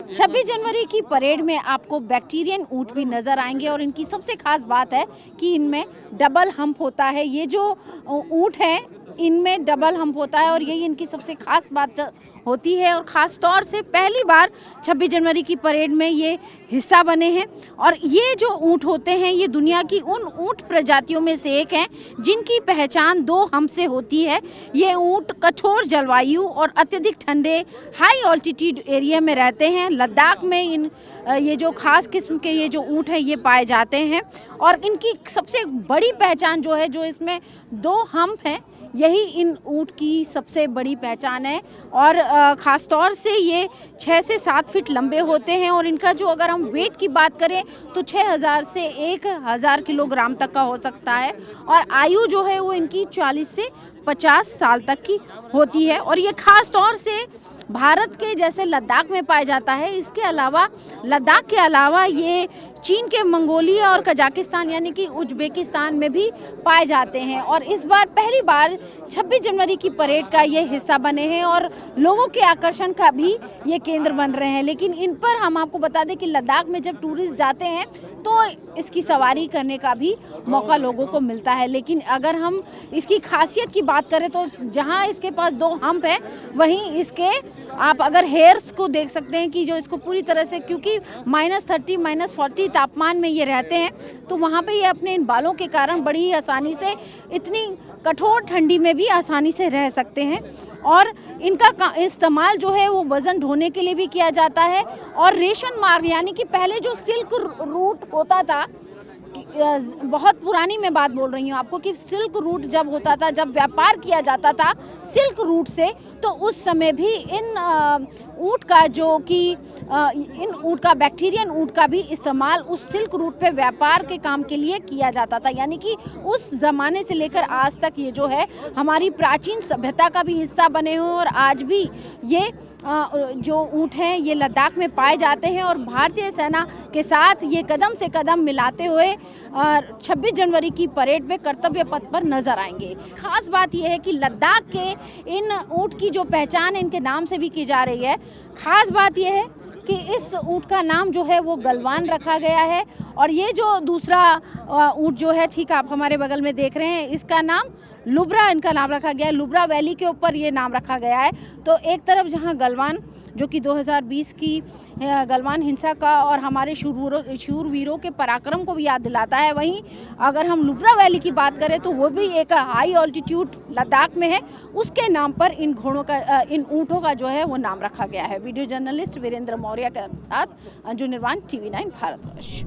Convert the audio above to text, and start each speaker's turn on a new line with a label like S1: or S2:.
S1: 26 जनवरी की परेड में आपको बैक्टीरियन ऊँट भी नज़र आएंगे और इनकी सबसे खास बात है कि इनमें डबल हम्प होता है। ये जो ऊँट है इनमें डबल हम्प होता है और यही इनकी सबसे खास बात होती है। और ख़ास तौर से पहली बार 26 जनवरी की परेड में ये हिस्सा बने हैं। और ये जो ऊँट होते हैं ये दुनिया की उन ऊँट प्रजातियों में से एक हैं जिनकी पहचान 2 हम्प से होती है। ये ऊँट कठोर जलवायु और अत्यधिक ठंडे हाई ऑल्टीट्यूड एरिया में रहते हैं। लद्दाख में ये जो खास किस्म के ये जो ऊँट हैं ये पाए जाते हैं। और इनकी सबसे बड़ी पहचान जो है, जो इसमें 2 हम्प हैं, यही इन ऊँट की सबसे बड़ी पहचान है। और ख़ास तौर से ये 6 से 7 फीट लंबे होते हैं और इनका जो अगर हम वेट की बात करें तो 6000 से 1000 किलोग्राम तक का हो सकता है। और आयु जो है वो इनकी 40 से 50 साल तक की होती है। और ये ख़ास तौर से भारत के जैसे लद्दाख में पाया जाता है। इसके अलावा लद्दाख के अलावा ये चीन के मंगोलिया और कजाकिस्तान यानी कि उज्बेकिस्तान में भी पाए जाते हैं। और इस बार पहली बार 26 जनवरी की परेड का ये हिस्सा बने हैं और लोगों के आकर्षण का भी ये केंद्र बन रहे हैं। लेकिन इन पर हम आपको बता दें कि लद्दाख में जब टूरिस्ट जाते हैं तो इसकी सवारी करने का भी मौका लोगों को मिलता है। लेकिन अगर हम इसकी खासियत की बात करें तो जहाँ इसके पास 2 हम्प है वहीं इसके आप अगर हेयर्स को देख सकते हैं कि जो इसको पूरी तरह से, क्योंकि -30 -40 तापमान में ये रहते हैं तो वहाँ पे ये अपने इन बालों के कारण बड़ी ही आसानी से इतनी कठोर ठंडी में भी आसानी से रह सकते हैं। और इनका इस्तेमाल जो है वो वज़न ढोने के लिए भी किया जाता है। और रेशम मार्ग यानी कि पहले जो सिल्क रूट होता था, बहुत पुरानी मैं बात बोल रही हूँ आपको, कि सिल्क रूट जब होता था, जब व्यापार किया जाता था सिल्क रूट से, तो उस समय भी इन ऊँट का जो कि इन ऊँट का बैक्टीरियन ऊँट का भी इस्तेमाल उस सिल्क रूट पे व्यापार के काम के लिए किया जाता था। यानी कि उस ज़माने से लेकर आज तक ये जो है हमारी प्राचीन सभ्यता का भी हिस्सा बने हुए। और आज भी ये जो ऊँट हैं ये लद्दाख में पाए जाते हैं और भारतीय सेना के साथ ये कदम से कदम मिलाते हुए 26 जनवरी की परेड में कर्तव्य पथ पर नजर आएंगे। खास बात यह है कि लद्दाख के इन ऊँट की जो पहचान इनके नाम से भी की जा रही है। खास बात यह है कि इस ऊँट का नाम जो है वो गलवान रखा गया है। और ये जो दूसरा ऊँट जो है, ठीक आप हमारे बगल में देख रहे हैं, इसका नाम लुब्रा, इनका नाम रखा गया है। लुब्रा वैली के ऊपर ये नाम रखा गया है। तो एक तरफ जहां गलवान जो कि 2020 की गलवान हिंसा का और हमारे शूरवीरों के पराक्रम को भी याद दिलाता है, वहीं अगर हम लुब्रा वैली की बात करें तो वो भी एक हाई ऑल्टीट्यूड लद्दाख में है। उसके नाम पर इन घोड़ों का, इन ऊँटों का जो है वो नाम रखा गया है। वीडियो जर्नलिस्ट वीरेंद्र मौर्य के साथ अंजू निर्वाण, TV9 भारतवर्ष।